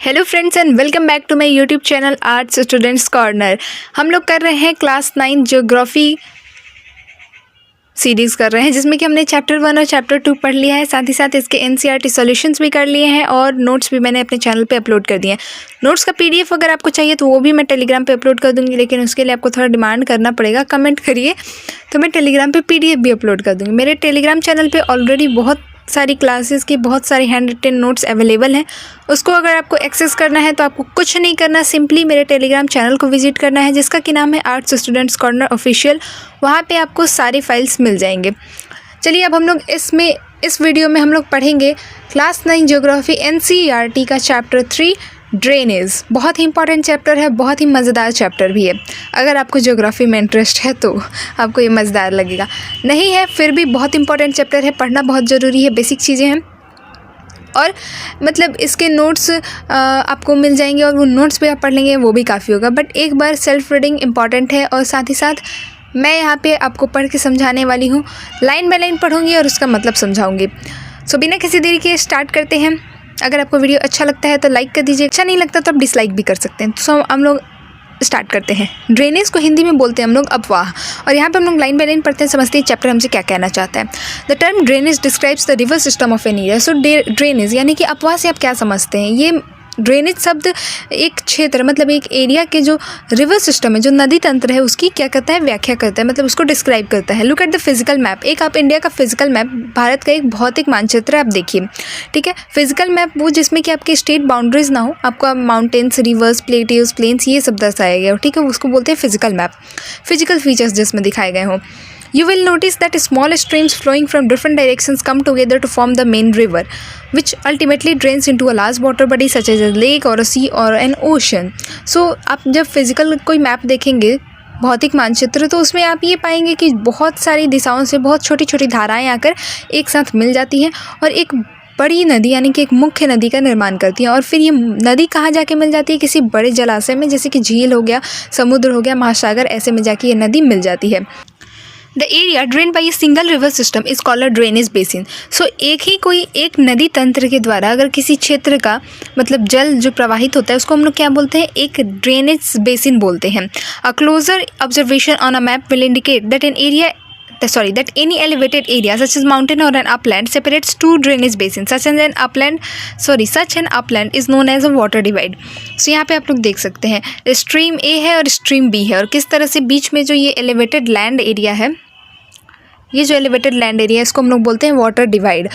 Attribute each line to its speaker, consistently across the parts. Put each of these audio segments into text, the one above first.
Speaker 1: Hello friends and welcome back to my YouTube channel arts students corner. हम लोग कर रहे हैं क्लास 9 ज्योग्राफी सीरीज़ कर रहे हैं, जिसमें कि हमने चैप्टर 1 और चैप्टर 2 पढ़ लिया है। साथ ही साथ इसके एनसीईआरटी सॉल्यूशंस भी कर लिए हैं और नोट्स भी मैंने अपने चैनल पे अपलोड कर दिए हैं। नोट्स का पीडीएफ अगर आपको चाहिए तो वो भी मैं टेलीग्राम पे अपलोड कर दूँगी, लेकिन उसके लिए आपको थोड़ा डिमांड करना पड़ेगा, कमेंट करिए तो मैं टेलीग्राम पे पीडीएफ भी अपलोड कर दूँगी। मेरे टेलीग्राम चैनल पर ऑलरेडी बहुत सारी क्लासेस की बहुत सारी हैंड रिटन नोट्स अवेलेबल हैं। उसको अगर आपको एक्सेस करना है तो आपको कुछ नहीं करना, सिंपली मेरे टेलीग्राम चैनल को विजिट करना है, जिसका कि नाम है आर्ट्स स्टूडेंट्स कॉर्नर ऑफिशियल। वहाँ पे आपको सारी फाइल्स मिल जाएंगे। चलिए अब हम लोग इस वीडियो में हम लोग पढ़ेंगे क्लास 9 ज्योग्राफी एनसीईआरटी का चैप्टर 3 ड्रेनेज। बहुत ही इंपॉर्टेंट चैप्टर है, बहुत ही मज़ेदार चैप्टर भी है। अगर आपको ज्योग्राफी में इंटरेस्ट है तो आपको ये मज़ेदार लगेगा, नहीं है फिर भी बहुत इंपॉर्टेंट चैप्टर है, पढ़ना बहुत ज़रूरी है, बेसिक चीज़ें हैं। और मतलब इसके नोट्स आपको मिल जाएंगे और वो नोट्स भी आप पढ़ लेंगे, वो भी काफ़ी होगा। बट एक बार सेल्फ रीडिंग इंपॉर्टेंट है और साथ ही साथ मैं यहाँ पे आपको पढ़ के समझाने वाली हूँ, लाइन बाय लाइन पढ़ूँगी और उसका मतलब समझाऊँगी। सो बिना किसी देरी के स्टार्ट करते हैं। अगर आपको वीडियो अच्छा लगता है तो लाइक कर दीजिए, अच्छा नहीं लगता तो आप डिसलाइक भी कर सकते हैं। तो हम लोग स्टार्ट करते हैं। ड्रेनेज को हिंदी में बोलते हैं हम लोग अफवाह, और यहाँ पे हम लोग लाइन बाय लाइन पढ़ते हैं, समझते हैं चैप्टर हमसे क्या कहना चाहता है। The term drainage describes the river system of an area. So drainage यानी कि अफवाह से आप क्या समझते हैं? ये ड्रेनेज शब्द एक क्षेत्र मतलब एक एरिया के जो रिवर सिस्टम है, जो नदी तंत्र है, उसकी क्या करता है, व्याख्या करता है, मतलब उसको डिस्क्राइब करता है। Look at the physical map. एक आप इंडिया का फिजिकल मैप, भारत का एक भौतिक मानचित्र आप देखिए, ठीक है। फिजिकल मैप वो जिसमें कि आपकी स्टेट बाउंड्रीज ना हो, आपका माउंटेन्स, रिवर्स, प्लेटिव्स, प्लेन्स ये सब दर्शाया गया हो, ठीक है, उसको बोलते हैं फिजिकल मैप। फिजिकल फीचर्स जिसमें दिखाए गए हों। You will notice that small streams flowing from different directions come together to form the main river, which ultimately drains into a large water body such as a lake or a sea or an ocean. So आप जब physical कोई map देखेंगे, भौतिक मानचित्र, तो उसमें आप ये पाएंगे कि बहुत सारी दिशाओं से बहुत छोटी छोटी धाराएं आकर एक साथ मिल जाती हैं और एक बड़ी नदी यानी कि एक मुख्य नदी का निर्माण करती हैं। और फिर ये नदी कहाँ जाके मिल जाती है? किसी बड़े जलाशय में, जैसे कि झील हो गया, समुद्र हो गया, महासागर, ऐसे में जाके ये नदी मिल जाती है। The area drain by a single river system is called a drainage basin. So एक नदी तंत्र के द्वारा अगर किसी क्षेत्र का मतलब जल जो प्रवाहित होता है उसको हम लोग क्या बोलते हैं? एक ड्रेनेज बेसिन बोलते हैं। A closer observation on a map will indicate that that any elevated area such as mountain or an upland separates two drainage basins. Such an upland is known as a water divide. So यहाँ पे आप लोग देख सकते हैं stream ए है और stream B है, और किस तरह से बीच में जो ये एलिवेटेड लैंड एरिया है, ये जो एलिवेटेड लैंड एरिया है, इसको हम लोग बोलते हैं वाटर डिवाइड।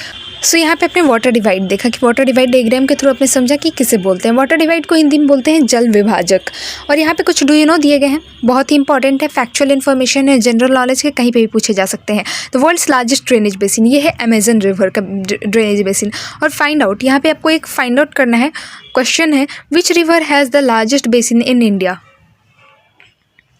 Speaker 1: सो यहाँ पे अपने वाटर डिवाइड देखा कि वाटर डिवाइड डायग्राम के थ्रू आपने समझा कि किसे बोलते हैं। वाटर डिवाइड को हिंदी में बोलते हैं जल विभाजक। और यहाँ पे कुछ डू यू नो दिए गए हैं, बहुत ही इंपॉर्टेंट है, फैक्चुअल इन्फॉर्मेशन है, जनरल नॉलेज के, कहीं पे भी पूछे जा सकते हैं। The world's largest drainage basin, ये है अमेजन रिवर का ड्रेनेज बेसिन। और फाइंड आउट, यहाँ पे आपको एक फाइंड आउट करना है, क्वेश्चन है which river has the largest basin in India.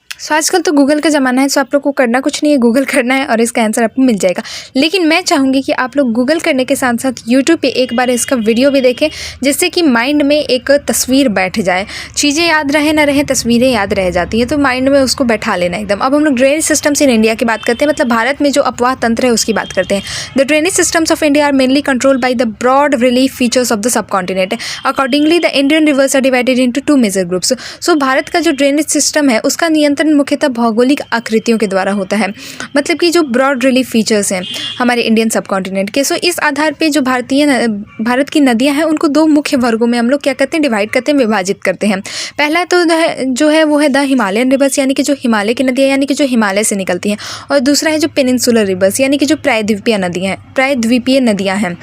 Speaker 1: So आजकल तो गूगल का ज़माना है, सो आप लोग को करना कुछ नहीं है, गूगल करना है और इसका आंसर आपको मिल जाएगा। लेकिन मैं चाहूँगी कि आप लोग गूगल करने के साथ साथ यूट्यूब पे एक बार इसका वीडियो भी देखें, जिससे कि माइंड में एक तस्वीर बैठ जाए। चीज़ें याद रहे ना रहे, तस्वीरें याद रह जाती हैं, तो माइंड में उसको बैठा लेना एकदम। अब हम लोग ड्रेनेज सिस्टम्स इन इंडिया की बात करते हैं, मतलब भारत में जो अपवाह तंत्र है उसकी बात करते हैं। The drainage systems of India are mainly controlled by the broad relief features of the subcontinent. Accordingly the Indian rivers are divided into 2 major groups. So Bharat का जो ड्रेनेज सिस्टम है उसका नियंत्रण मुख्यतः भौगोलिक आकृतियों के द्वारा होता है, मतलब कि जो ब्रॉड रिलीफ फीचर्स हैं हमारे इंडियन सब कॉन्टिनेंट के। सो इस आधार पे जो भारत की नदियां हैं उनको 2 मुख्य वर्गों में हम लोग क्या करते हैं, डिवाइड करते हैं, विभाजित करते हैं। पहला तो जो है वो है द हिमालयन रिवर्स, यानी कि जो हिमालय की नदियां यानी कि जो हिमालय से निकलती हैं, और दूसरा है जो पेनिनसुलर रिवर्स, यानी कि जो प्रायद्वीपीय नदियाँ हैं।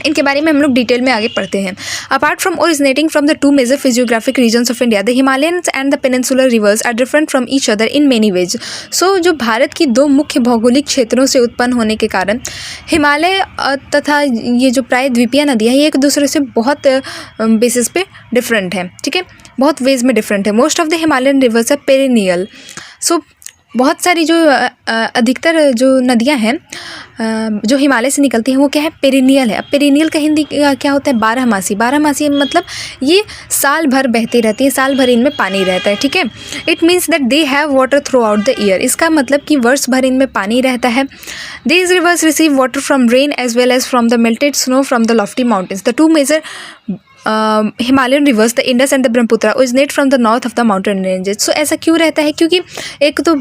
Speaker 1: इनके बारे में हम लोग डिटेल में आगे पढ़ते हैं। Apart from originating from the 2 major physiographic regions of India, the Himalayas and the peninsular rivers are different from each other in many ways. So जो भारत की 2 मुख्य भौगोलिक क्षेत्रों से उत्पन्न होने के कारण हिमालय तथा ये जो प्रायद्वीपीय नदियाँ ये एक दूसरे से बहुत बेसिस पे डिफरेंट है, ठीक है, बहुत वेज में डिफरेंट है। Most of the Himalayan rivers are perennial. So बहुत सारी जो अधिकतर जो नदियां हैं जो हिमालय से निकलती हैं वो क्या है, पेरिनियल है। अब पेरिनियल का हिंदी क्या होता है, बारहमासी। बारहमासी मतलब ये साल भर बहती रहती है, साल भर इनमें पानी रहता है, ठीक है। It means that they have water throughout the year. इसका मतलब कि वर्ष भर इनमें पानी रहता है। These rivers receive water from rain as well as from the melted snow from the lofty mountains. The 2 major Himalayan rivers the Indus and the Brahmaputra originate from the north of the mountain ranges. So ऐसा क्यों रहता है? क्योंकि एक तो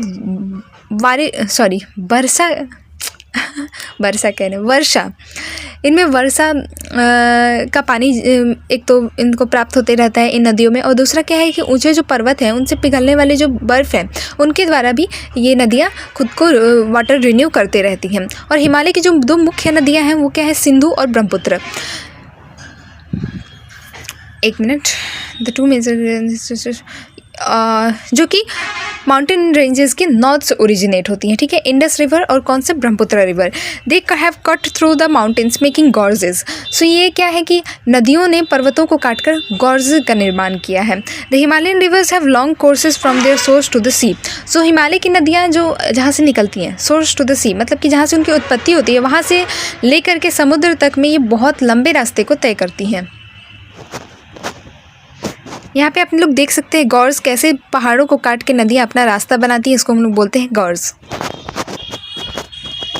Speaker 1: वर्षा, इनमें वर्षा का पानी एक तो इनको प्राप्त होते रहता है इन नदियों में, और दूसरा क्या है कि ऊंचे जो पर्वत हैं उनसे पिघलने वाले जो बर्फ़ हैं उनके द्वारा भी ये नदियाँ खुद को वाटर रिन्यू करते रहती हैं। और हिमालय की जो दो मुख्य नदियाँ हैं वो क्या है? सिंधु और ब्रह्मपुत्र। एक मिनट, द टू मेजर जो कि माउंटेन रेंजेस के नॉर्थ से ओरिजिनेट होती हैं, ठीक है। इंडस रिवर और कौन से? Brahmaputra river. They have cut through the mountains making gorges. So ये क्या है कि नदियों ने पर्वतों को काटकर गॉर्ज का निर्माण किया है। The Himalayan rivers have long courses from their source to the sea. So Himalaya की नदियाँ जो जहाँ से निकलती हैं, सोर्स टू द सी मतलब कि जहाँ से उनकी उत्पत्ति होती है वहाँ से लेकर के समुद्र तक में ये बहुत लंबे रास्ते को तय करती हैं। यहाँ पे आप लोग देख सकते हैं गॉर्ज कैसे पहाड़ों को काट के नदियाँ अपना रास्ता बनाती हैं, इसको हम लोग बोलते हैं gorge.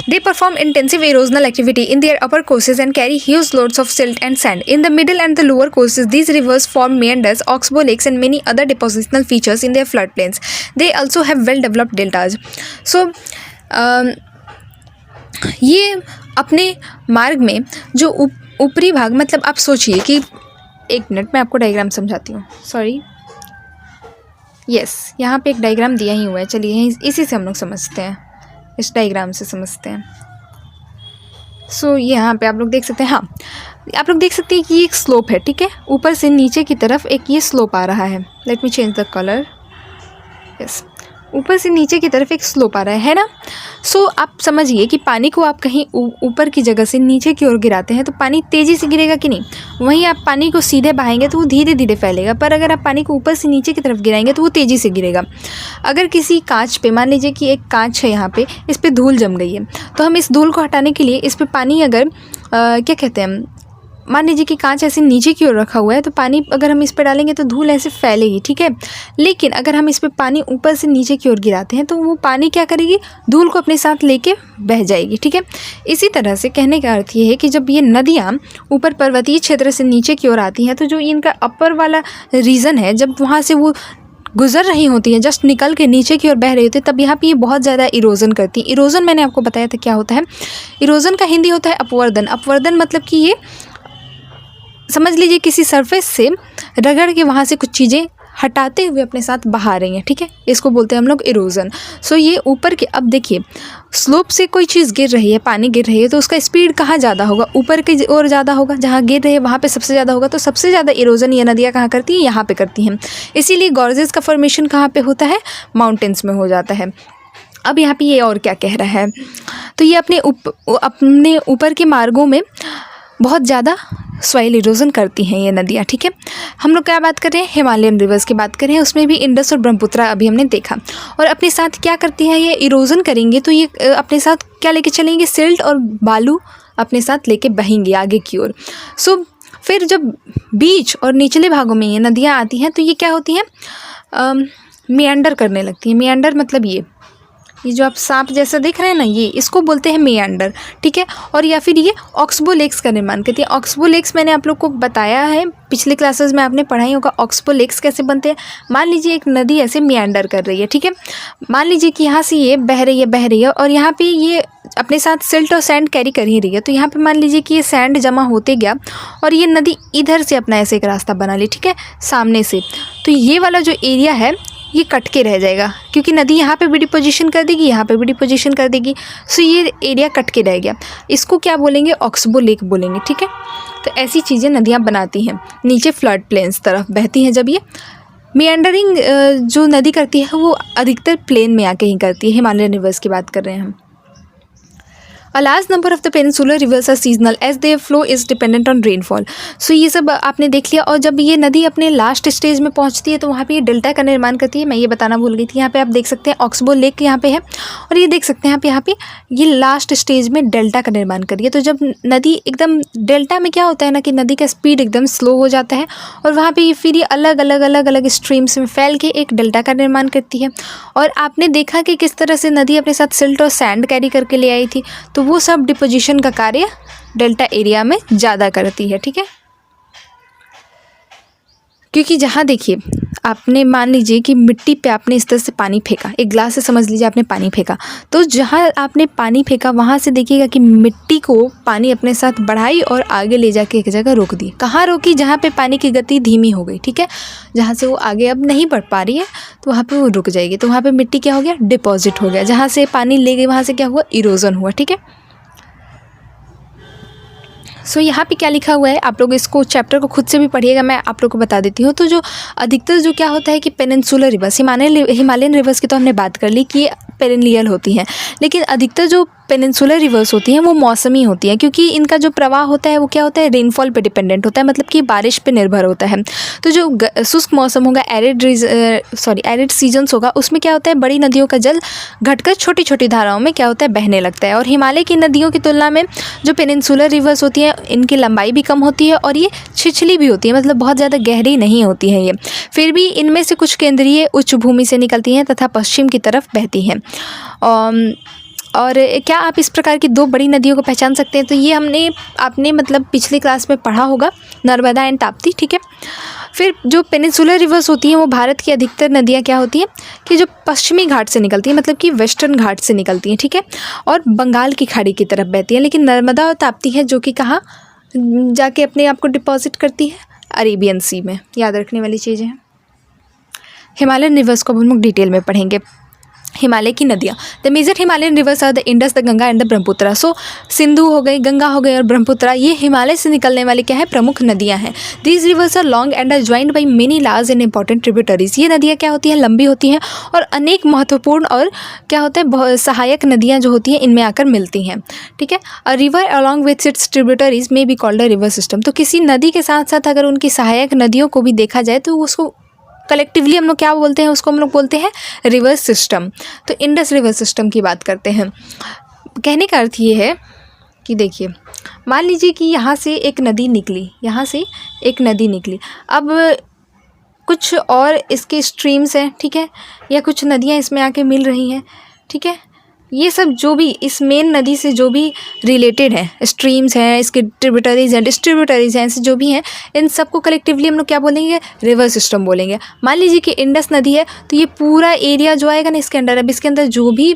Speaker 1: They perform intensive erosional activity in their upper courses and carry huge loads of silt and sand. In the middle and the lower courses, these rivers form meanders, oxbow lakes, and many other depositional features in their floodplains. They also have well-developed deltas. So, ये अपने मार्ग में जो ऊपरी भाग, मतलब आप सोचिए कि एक मिनट मैं आपको डायग्राम समझाती हूँ, सॉरी। यस, यहाँ पे एक डायग्राम दिया ही हुआ है, चलिए इसी से हम लोग समझते हैं, इस डायग्राम से समझते हैं। सो यहाँ पे आप लोग देख सकते हैं, हाँ आप लोग देख सकते हैं कि ये एक स्लोप है, ठीक है। ऊपर से नीचे की तरफ एक ये स्लोप आ रहा है। Let me change the colour. Yes, ऊपर से नीचे की तरफ एक स्लोप आ रहा है ना। सो आप समझिए कि पानी को आप कहीं ऊपर की जगह से नीचे की ओर गिराते हैं तो पानी तेज़ी से गिरेगा कि नहीं? वहीं आप पानी को सीधे बहाएंगे तो वो धीरे धीरे फैलेगा, पर अगर आप पानी को ऊपर से नीचे की तरफ गिराएंगे तो वो तेज़ी से गिरेगा। अगर किसी कांच पे, मान लीजिए कि एक कांच है, यहाँ पे इस पर धूल जम गई है, तो हम इस धूल को हटाने के लिए इस पर पानी अगर क्या कहते हैं, मान लीजिए कि कांच ऐसे नीचे की ओर रखा हुआ है तो पानी अगर हम इस पर डालेंगे तो धूल ऐसे फैलेगी, ठीक है। लेकिन अगर हम इस पर पानी ऊपर से नीचे की ओर गिराते हैं तो वो पानी क्या करेगी? धूल को अपने साथ लेके बह जाएगी, ठीक है। इसी तरह से कहने का अर्थ ये है कि जब ये नदियाँ ऊपर पर्वतीय क्षेत्र से नीचे की ओर आती हैं तो जो इनका अपर वाला रीजन है, जब वहाँ से वो गुजर रही होती हैं, जस्ट निकल के नीचे की ओर बह रही होती है, तब यहाँ पे ये बहुत ज़्यादा इरोजन करती हैं। इरोजन मैंने आपको बताया था क्या होता है। इरोजन का हिंदी होता है अपवर्दन। अपवर्दन मतलब कि ये समझ लीजिए किसी सरफेस से रगड़ के वहाँ से कुछ चीज़ें हटाते हुए अपने साथ बहा रही हैं, ठीक है। इसको बोलते हैं हम लोग इरोजन। सो ये ऊपर के, अब देखिए स्लोप से कोई चीज़ गिर रही है, पानी गिर रही है, तो उसका स्पीड कहाँ ज़्यादा होगा? ऊपर की ओर ज़्यादा होगा, जहाँ गिर रही है वहाँ पे सबसे ज़्यादा होगा। तो सबसे ज़्यादा इरोजन ये नदियाँ कहाँ करती हैं? यहाँ पे करती हैं। इसीलिए गॉर्जेस का फॉर्मेशन कहाँ पे होता है? माउंटेन्स में हो जाता है। अब यहाँ पे ये और क्या कह रहा है, तो ये अपने ऊपर के मार्गों में बहुत ज़्यादा सॉइल इरोजन करती हैं ये नदियाँ, ठीक है। हम लोग क्या बात कर रहे हैं? हिमालयन रिवर्स की बात कर रहे हैं। उसमें भी इंडस और ब्रह्मपुत्र अभी हमने देखा। और अपने साथ क्या करती हैं? ये इरोजन करेंगे तो ये अपने साथ क्या लेके चलेंगे? सिल्ट और बालू अपने साथ लेके बहेंगे आगे की ओर। सो फिर जब बीच और निचले भागों में ये नदियाँ आती हैं तो ये क्या होती हैं? मियांडर करने लगती हैं। मियांडर मतलब ये जो आप सांप जैसा देख रहे हैं ना, ये इसको बोलते हैं मियांडर, ठीक है। और या फिर ये ऑक्सबो लेक्स का निर्माण करती है। ऑक्सबो लेक्स मैंने आप लोग को बताया है, पिछले क्लासेस में आपने पढ़ाई होगा ऑक्सबो लेक्स कैसे बनते हैं। मान लीजिए एक नदी ऐसे मियांडर कर रही है, ठीक है। मान लीजिए कि यहाँ से ये बह रही है और यहाँ पे ये अपने साथ सिल्ट और सैंड कैरी कर ही रही है। तो यहाँ पे मान लीजिए कि ये सैंड जमा होते गया और ये नदी इधर से अपना ऐसे एक रास्ता बना ली, ठीक है, सामने से। तो ये वाला जो एरिया है ये कट के रह जाएगा, क्योंकि नदी यहाँ पे भी डिपोजिशन कर देगी, यहाँ पे भी डिपोजिशन कर देगी। सो ये एरिया कट के रह गया। इसको क्या बोलेंगे? ऑक्सबो लेक बोलेंगे, ठीक है। तो ऐसी चीज़ें नदियाँ बनाती हैं, नीचे फ्लड प्लेन्स तरफ बहती हैं। जब ये मियांडरिंग जो नदी करती है वो अधिकतर प्लेन में आके ही करती है। हिमालयन रिवर्स की बात कर रहे हैं हम। A large number of the peninsular rivers are seasonal as their flow is dependent on rainfall. So ये सब आपने देख लिया। और जब ये नदी अपने लास्ट स्टेज में पहुंचती है तो वहाँ पे ये डेल्टा का निर्माण करती है। मैं ये बताना भूल गई थी। यहाँ पे आप देख सकते हैं ऑक्सबो लेक यहाँ पे है और ये देख सकते हैं यहाँ पे ये लास्ट स्टेज में डेल्टा का निर्माण करिए। तो जब नदी एकदम डेल्टा में क्या होता है ना कि नदी का स्पीड एकदम स्लो हो जाता है और वहाँ पर फिर ये अलग अलग स्ट्रीम्स में फैल के एक डेल्टा का निर्माण करती है। और आपने देखा कि किस तरह से नदी अपने साथ सिल्ट और सैंड कैरी करके ले आई थी, तो वो सब डिपोजिशन का कार्य डेल्टा एरिया में ज़्यादा करती है, ठीक है। क्योंकि जहाँ देखिए आपने मान लीजिए कि मिट्टी पे आपने इस तरह से पानी फेंका, एक ग्लास से समझ लीजिए आपने पानी फेंका, तो जहाँ आपने पानी फेंका वहाँ से देखिएगा कि मिट्टी को पानी अपने साथ बढ़ाई और आगे ले जाके एक जगह रोक दी। कहाँ रोकी? जहाँ पे पानी की गति धीमी हो गई, ठीक है, जहाँ से वो आगे अब नहीं बढ़ पा रही है तो वहाँ पे वो रुक जाएगी। तो वहाँ पे मिट्टी क्या हो गया? डिपॉजिट हो गया। जहाँ से पानी ले गई वहाँ से क्या हुआ? इरोजन हुआ, ठीक है। सो यहाँ पे क्या लिखा हुआ है, आप लोग इसको चैप्टर को खुद से भी पढ़िएगा, मैं आप लोग को बता देती हूँ। तो जो अधिकतर जो क्या होता है कि पेनिनसुलर रिवर्स, हिमालयन रिवर्स की तो हमने बात कर ली कि ये पेरिनियल होती हैं, लेकिन अधिकतर जो पेनिनसुलर रिवर्स होती हैं वो मौसमी होती हैं, क्योंकि इनका जो प्रवाह होता है वो क्या होता है? रेनफॉल पे डिपेंडेंट होता है, मतलब कि बारिश पे निर्भर होता है। तो जो शुष्क मौसम होगा, एरिड सीजन्स होगा, उसमें क्या होता है? बड़ी नदियों का जल घटकर छोटी छोटी धाराओं में क्या होता है? बहने लगता है। और हिमालय की नदियों की तुलना में जो पेनिनसुलर रिवर्स होती हैं इनकी लंबाई भी कम होती है और ये छिछली भी होती है, मतलब बहुत ज़्यादा गहरी नहीं होती है ये। फिर भी इनमें से कुछ केंद्रीय उच्च भूमि से निकलती हैं तथा पश्चिम की तरफ बहती हैं। और क्या आप इस प्रकार की दो बड़ी नदियों को पहचान सकते हैं? तो ये आपने मतलब पिछली क्लास में पढ़ा होगा, नर्मदा एंड ताप्ती, ठीक है। फिर जो पेनिनसुलर रिवर्स होती हैं वो भारत की अधिकतर नदियाँ क्या होती हैं कि जो पश्चिमी घाट से निकलती हैं, मतलब कि वेस्टर्न घाट से निकलती हैं, ठीक है, और बंगाल की खाड़ी की तरफ बहती हैं। लेकिन नर्मदा और ताप्ती है जो कि कहाँ जाके अपने आप को डिपॉजिट करती है? अरेबियन सी में। याद रखने वाली चीज़ें हैं। हिमालयन रिवर्स को हम लोग डिटेल में पढ़ेंगे। हिमालय की नदियाँ, the major Himalayan rivers are the Indus, the Ganga and the Brahmaputra. So Sindhu हो गई, गंगा हो गई और ब्रह्मपुत्रा, ये हिमालय से निकलने वाली क्या है? प्रमुख नदियाँ हैं। These rivers are long and are joined by many large and important tributaries. ये नदियाँ क्या होती हैं? लंबी होती हैं और अनेक महत्वपूर्ण और क्या होता है? सहायक नदियाँ जो होती हैं इनमें आकर मिलती हैं, ठीक है। A river along with its tributaries may be called a river system. तो किसी नदी के साथ साथ अगर उनकी सहायक नदियों को भी देखा जाए तो उसको कलेक्टिवली हम लोग क्या बोलते हैं? उसको हम लोग बोलते हैं रिवर सिस्टम। तो इंडस रिवर सिस्टम की बात करते हैं। कहने का अर्थ ये है कि देखिए, मान लीजिए कि यहाँ से एक नदी निकली, यहाँ से एक नदी निकली, अब कुछ और इसके स्ट्रीम्स हैं, ठीक है, या कुछ नदियाँ इसमें आके मिल रही हैं, ठीक है। ये सब जो भी इस मेन नदी से जो भी रिलेटेड है, स्ट्रीम्स हैं, इसके ट्रिब्यूटरीज हैं, डिस्ट्रीब्यूटरीज हैं, ऐसे जो भी हैं, इन सबको कलेक्टिवली हम लोग क्या बोलेंगे? रिवर सिस्टम बोलेंगे। मान लीजिए कि इंडस नदी है तो ये पूरा एरिया जो आएगा ना इसके अंडर, अब इसके अंदर जो भी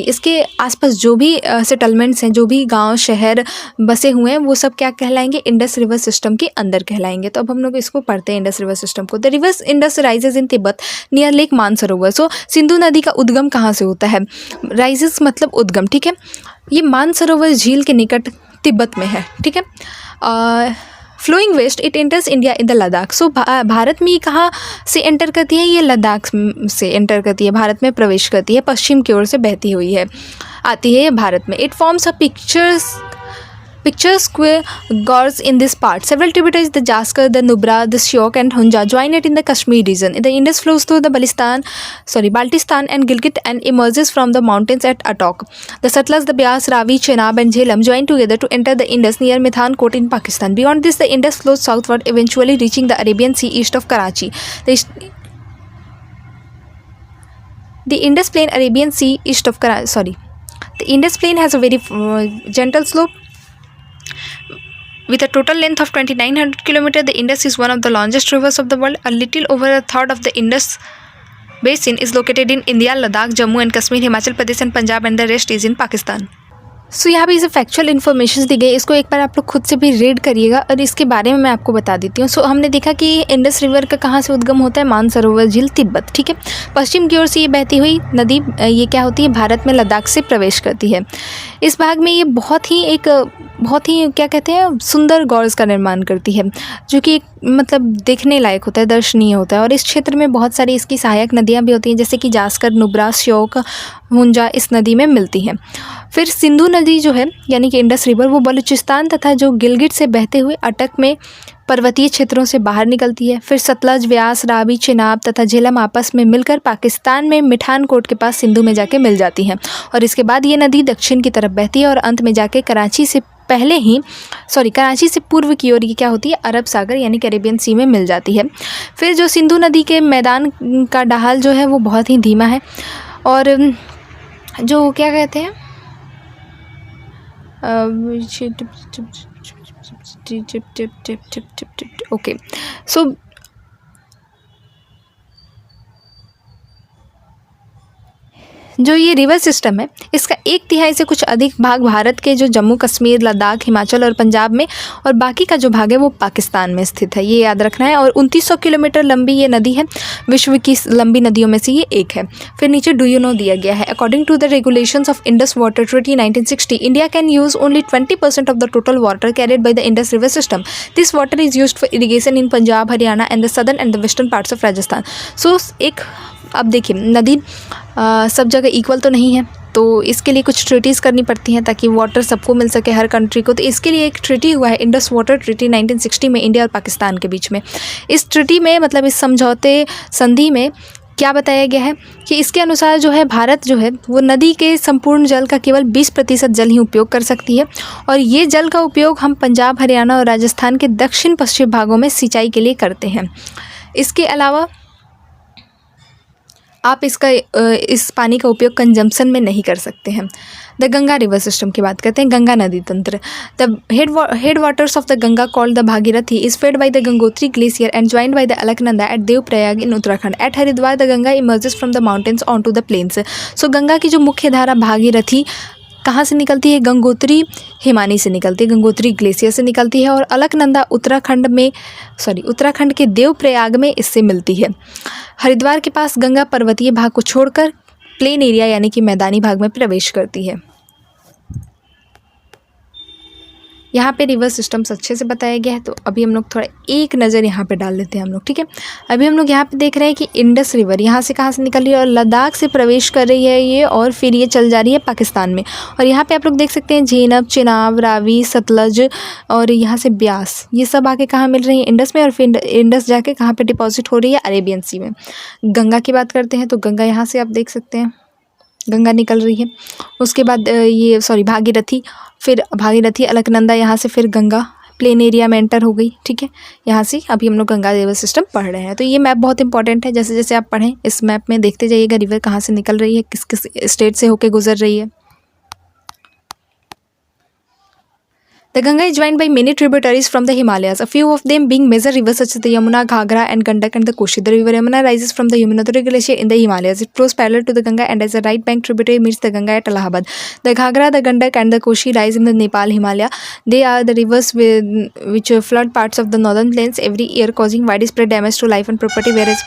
Speaker 1: इसके आसपास जो भी सेटलमेंट्स हैं, जो भी गाँव शहर बसे हुए हैं, वो सब क्या कहलाएंगे? इंडस रिवर सिस्टम के अंदर कहलाएंगे। तो अब हम लोग इसको पढ़ते हैं इंडस रिवर सिस्टम को। The rivers Indus rises in Tibet near lake Mansarovar. So Sindhu नदी का उद्गम कहाँ से होता है? राइजेस मतलब उद्गम, ठीक है। ये मानसरोवर झील के निकट तिब्बत में है, ठीक है। Flowing west it enters India in the Ladakh. So Bharat में ये कहाँ से एंटर करती है? ये लद्दाख से एंटर करती है, भारत में प्रवेश करती है, पश्चिम की ओर से बहती हुई है, आती है ये भारत में। It forms a picture square gorge in this part. Several tributaries, the Jaskar, the Nubra, the Shyok and Hunja join it in the Kashmir region. The Indus flows through the Baltistan and Gilgit and emerges from the mountains at Attock. The Satluj, the Beas, Ravi, Chenab and Jhelum join together to enter the Indus near Mithankot in Pakistan. Beyond this, the Indus flows southward, eventually reaching the Arabian Sea east of Karachi. The Indus Plain, Arabian Sea east of Karachi. The Indus Plain has a very gentle slope. With a total length of 2900 km, the Indus is one of the longest rivers of the world. A little over a third of the Indus basin is located in India, Ladakh, Jammu and Kashmir, Himachal Pradesh and Punjab, and the rest is in Pakistan. सो यहाँ पे इसे factual information दी गई, इसको एक बार आप लोग खुद से भी रीड करिएगा और इसके बारे में मैं आपको बता देती हूँ। सो हमने देखा कि इंडस रिवर का कहाँ से उद्गम होता है? मानसरोवर झील, तिब्बत, ठीक है। पश्चिम की ओर से ये बहती हुई नदी ये क्या होती है? भारत में लद्दाख से प्रवेश करती है। इस भाग में ये बहुत ही क्या कहते हैं, सुंदर गॉर्ज का निर्माण करती है, जो कि मतलब देखने लायक होता है, दर्शनीय होता है। और इस क्षेत्र में बहुत सारी इसकी सहायक नदियाँ भी होती हैं, जैसे कि जास्कर, नुब्रा, श्योक, हुंजा इस नदी में मिलती हैं। फिर सिंधु नदी जो है यानी कि इंडस रिवर, वो बलूचिस्तान तथा जो गिलगिट से बहते हुए अटक में पर्वतीय क्षेत्रों से बाहर निकलती है। फिर सतलज, व्यास, रावी, चेनाब तथा झेलम आपस में मिलकर पाकिस्तान में मिठानकोट के पास सिंधु में जाके मिल जाती हैं। और इसके बाद ये नदी दक्षिण की तरफ बहती है और अंत में जाके कराची से पूर्व की ओर ये क्या होती है? अरब सागर यानी कैरेबियन सी में मिल जाती है। फिर जो सिंधु नदी के मैदान का ढाल जो है वो बहुत ही धीमा है और जो क्या कहते हैं ओके। सो जो ये रिवर सिस्टम है इसका 1/3 से कुछ अधिक भाग भारत के जो जम्मू कश्मीर, लद्दाख, हिमाचल और पंजाब में, और बाकी का जो भाग है वो पाकिस्तान में स्थित है, ये याद रखना है। और 2900 किलोमीटर लंबी ये नदी है, विश्व की लंबी नदियों में से ये एक है। फिर नीचे डू यू नो दिया गया है, according to the regulations of Indus water treaty 1960, India can use only 20% of the total water carried by the Indus river system. This water is used for irrigation in Punjab, Haryana and the southern and the western parts of Rajasthan. So एक अब देखिए नदी सब जगह equal तो नहीं है, तो इसके लिए कुछ ट्रीटीज़ करनी पड़ती हैं ताकि वाटर सबको मिल सके, हर कंट्री को। तो इसके लिए एक ट्रीटी हुआ है, इंडस वाटर ट्रीटी 1960 में, इंडिया और पाकिस्तान के बीच में। इस ट्रीटी में मतलब इस समझौते संधि में क्या बताया गया है कि इसके अनुसार जो है भारत जो है वो नदी के संपूर्ण जल का केवल 20% जल ही उपयोग कर सकती है, और ये जल का उपयोग हम पंजाब, हरियाणा और राजस्थान के दक्षिण पश्चिम भागों में सिंचाई के लिए करते हैं। इसके अलावा आप इस पानी का उपयोग कंजम्पशन में नहीं कर सकते हैं। द गंगा रिवर सिस्टम की बात करते हैं, गंगा नदी तंत्र। The head waters of the Ganga called the Bhagirathi is fed by the Gangotri glacier and joined by the Alaknanda at Devprayag in Uttarakhand. At Haridwar the Ganga emerges from the mountains on to the plains. So Ganga की जो मुख्य धारा भागीरथी कहाँ से निकलती है? गंगोत्री हिमानी से निकलती है, गंगोत्री ग्लेशियर से निकलती है, और अलकनंदा उत्तराखंड के देवप्रयाग में इससे मिलती है। हरिद्वार के पास गंगा पर्वतीय भाग को छोड़कर प्लेन एरिया यानी कि मैदानी भाग में प्रवेश करती है। यहाँ पे रिवर सिस्टम्स अच्छे से बताया गया है, तो अभी हम लोग थोड़ा एक नज़र यहाँ पे डाल लेते हैं हम लोग, ठीक है। अभी हम लोग यहाँ पे देख रहे हैं कि इंडस रिवर यहाँ से कहाँ से निकल रही है, और लद्दाख से प्रवेश कर रही है ये, और फिर ये चल जा रही है पाकिस्तान में। और यहाँ पे आप लोग देख सकते हैं झेलम, चिनाब, रावी, सतलज और यहाँ से ब्यास, ये सब आके कहाँ मिल रही है? इंडस में, और फिर इंडस जाके कहाँ पर डिपॉजिट हो रही है? अरेबियन सी में। गंगा की बात करते हैं तो गंगा यहाँ से आप देख सकते हैं गंगा निकल रही है। उसके बाद भागीरथी, फिर भागीरथी, अलकनंदा, यहाँ से फिर गंगा प्लेन एरिया में एंटर हो गई, ठीक है। यहाँ से अभी हम लोग गंगा रिवर सिस्टम पढ़ रहे हैं, तो ये मैप बहुत इंपॉर्टेंट है। जैसे जैसे आप पढ़ें इस मैप में देखते जाइएगा रिवर कहाँ से निकल रही है, किस किस स्टेट से होकर गुजर रही है। The Ganga is joined by many tributaries from the Himalayas, a few of them being major rivers such as the Yamuna, Ghagra and Gandak and the Koshi. The river Yamuna rises from the Yamunotri glacier in the Himalayas. It flows parallel to the Ganga and as a right bank tributary meets the Ganga at Allahabad. The Ghagra, the Gandak and the Koshi rise in the Nepal Himalaya. They are the rivers which flood parts of the northern plains every year, causing widespread damage to life and property. Whereas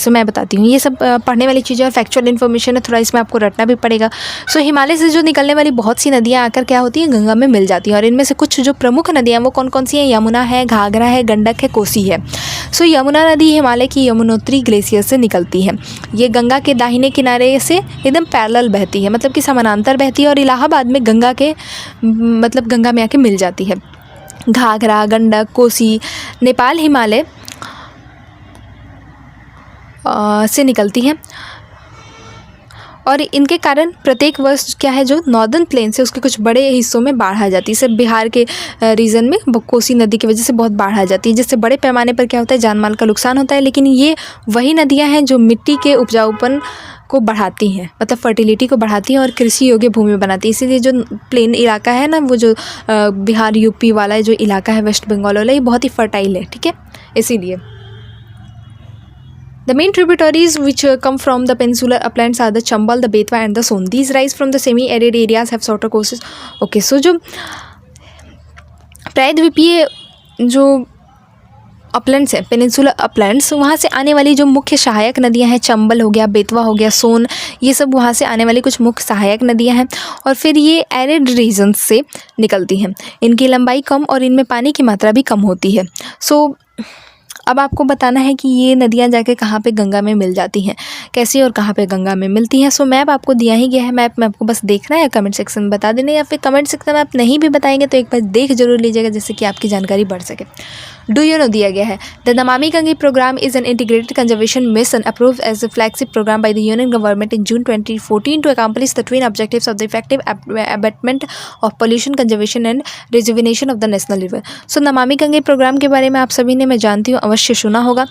Speaker 1: मैं बताती हूँ, ये सब पढ़ने वाली चीज़ें और factual information है, थोड़ा इसमें आपको रटना भी पड़ेगा। हिमालय से जो निकलने वाली बहुत सी नदियाँ आकर क्या होती हैं? गंगा में मिल जाती हैं, और इनमें से कुछ जो प्रमुख नदियाँ वो कौन कौन सी हैं? यमुना है, घाघरा है, गंडक है, कोसी है। यमुना नदी हिमालय की यमुनोत्री ग्लेशियर से निकलती है। ये गंगा के दाहिने किनारे से एकदम पैरेलल बहती है, मतलब कि समानांतर बहती है, और इलाहाबाद में गंगा में आके मिल जाती है। घाघरा, गंडक, कोसी नेपाल हिमालय से निकलती हैं, और इनके कारण प्रत्येक वर्ष क्या है, जो नॉर्दर्न प्लेन से उसके कुछ बड़े हिस्सों में बाढ़ आ जाती है। सिर्फ बिहार के रीजन में कोसी नदी की वजह से बहुत बाढ़ आ जाती है, जिससे बड़े पैमाने पर क्या होता है? जान माल का नुकसान होता है। लेकिन ये वही नदियां हैं जो मिट्टी के उपजाऊपन को बढ़ाती हैं, मतलब फर्टिलिटी को बढ़ाती हैं और कृषि योग्य भूमि बनाती है। इसीलिए जो प्लेन इलाका है ना, वो जो बिहार यूपी वाला जो इलाका है, वेस्ट बंगाल वाला, ये बहुत ही फर्टाइल है, ठीक है। इसीलिए the main tributaries which come from the peninsular uplands are the Chambal, the Betwa and the Son. These rise from the semi-arid areas, have shorter courses. Okay, so जो प्रायद्वीपीय जो अपलैंड्स हैं, पेनिनसुलर अपलैंड्स, वहाँ से आने वाली जो मुख्य सहायक नदियाँ हैं, चंबल हो गया, बेतवा हो गया, सोन, ये सब वहाँ से आने वाली कुछ मुख्य सहायक नदियाँ हैं, और फिर ये एरिड रीजन से निकलती हैं। इनकी लंबाई कम और इनमें पानी की मात्रा भी कम होती है। अब आपको बताना है कि ये नदियाँ जाके कहाँ पे गंगा में मिल जाती हैं, कैसे और कहाँ पे गंगा में मिलती हैं। मैप आपको दिया ही गया है, मैप में आपको बस देखना है, कमेंट सेक्शन में बता देना, या फिर कमेंट सेक्शन में आप नहीं भी बताएंगे तो एक बार देख जरूर लीजिएगा, जिससे कि आपकी जानकारी बढ़ सके। डू यू नो दिया गया है, the Namami Gange programme is an integrated conservation mission approved as a flagship programme by the union government in June 2014 to accomplish the twin objectives of the effective abatement of pollution, conservation and rejuvenation of the national river. Namami Gange programme के बारे में आप सभी ने, मैं जानती हूँ, अवश्य सुना होगा।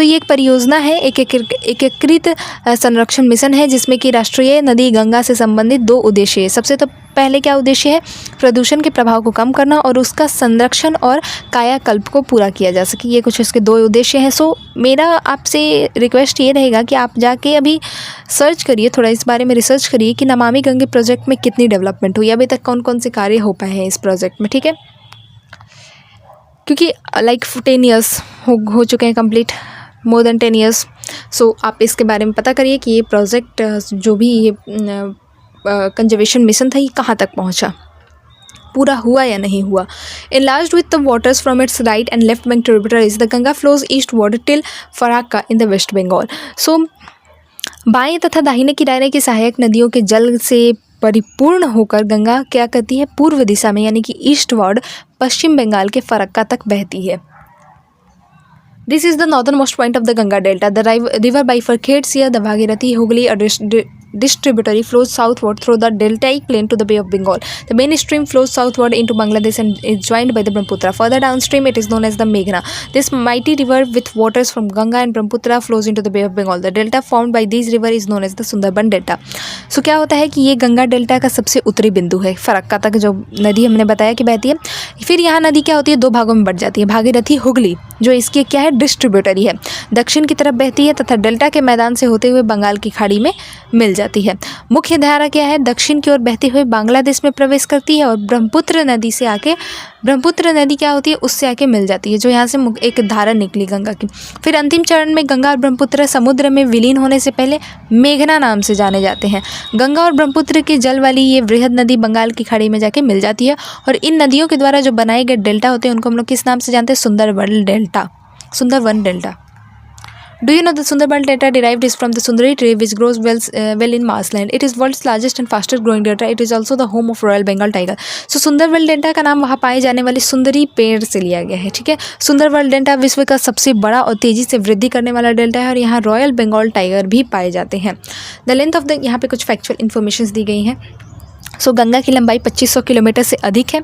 Speaker 1: ये एक परियोजना है, एकीकृत संरक्षण मिशन है, जिसमें कि राष्ट्रीय नदी गंगा से संबंधित 2 उद्देश्य है। सबसे तो पहले क्या उद्देश्य है, प्रदूषण के प्रभाव को कम करना और उसका संरक्षण और कायाकल्प को पूरा किया जा सके, ये कुछ इसके 2 उद्देश्य हैं। सो मेरा आपसे रिक्वेस्ट ये रहेगा कि आप जाके अभी सर्च करिए, थोड़ा इस बारे में रिसर्च करिए कि नमामि गंगे प्रोजेक्ट में कितनी डेवलपमेंट हुई, अभी तक कौन कौन से कार्य हो पाए हैं इस प्रोजेक्ट में, ठीक है। क्योंकि लाइक 10 ईयर्स हो चुके हैं कंप्लीट, मोर देन 10 ईयर्स। सो आप इसके बारे में पता करिए कि ये प्रोजेक्ट जो भी ये कंजर्वेशन मिशन था ये कहाँ तक पहुँचा, पूरा हुआ या नहीं हुआ। Enlarged with the waters from its right and left bank tributaries, the Ganga flows eastward till Farakka in the West Bengal. So बाएं तथा दाहिने किनारे की सहायक नदियों के जल से परिपूर्ण होकर गंगा क्या करती है, पूर्व दिशा में यानी कि ईस्टवर्ड पश्चिम बंगाल के फरक्का तक बहती है। This is the northernmost point of the Ganga Delta. The river bifurcates here. The Bhagirathi Hooghly, a distributary, flows southward through the deltaic plain to the Bay of Bengal. The main stream flows southward into Bangladesh and is joined by the Brahmaputra. Further downstream, it is known as the Meghna. This mighty river with waters from Ganga and Brahmaputra flows into the Bay of Bengal. The delta formed by these rivers is known as the Sundarban Delta. So क्या होता है कि ये Ganga delta का सबसे उत्तरी बिंदु है, फरक्का तक जो नदी हमने बताया कि बहती है। फिर यहाँ नदी क्या होती है, 2 भागों में बढ़ जाती है। भागीरथी हुगली जो इसकी क्या है, डिस्ट्रीब्यूटरी है, दक्षिण की तरफ बहती है तथा डेल्टा के मैदान से होते हुए बंगाल की खाड़ी में मिल जाती है। मुख्य धारा क्या है, दक्षिण की ओर बहती हुई बांग्लादेश में प्रवेश करती है और ब्रह्मपुत्र नदी से आके, ब्रह्मपुत्र नदी क्या होती है उससे आके मिल जाती है, जो यहाँ से एक धारा निकली गंगा की। फिर अंतिम चरण में गंगा और ब्रह्मपुत्र समुद्र में विलीन होने से पहले मेघना नाम से जाने जाते हैं। गंगा और ब्रह्मपुत्र के जल वाली ये वृहद नदी बंगाल की खाड़ी में जाके मिल जाती है और इन नदियों के द्वारा जो बनाए गए डेल्टा होते हैं उनको हम लोग किस नाम से जानते हैं, Sundarban delta. Sundarban delta. Do you know the Sundarban Delta derived is from the Sundari tree which grows well in marshland. It is world's largest and fastest growing delta. It is also the home of Royal Bengal tiger. So Sundarban delta का नाम वहाँ पाए जाने वाले सुंदरी पेड़ से लिया गया है, ठीक है। सुंदरबन डेल्टा विश्व का सबसे बड़ा और तेज़ी से वृद्धि करने वाला डेल्टा है और यहाँ रॉयल बंगाल टाइगर भी पाए जाते हैं। द लेंथ ऑफ द, यहाँ पे कुछ फैक्चुअल इन्फॉर्मेशन दी गई हैं। सो गंगा की लंबाई 2500 किलोमीटर से अधिक है।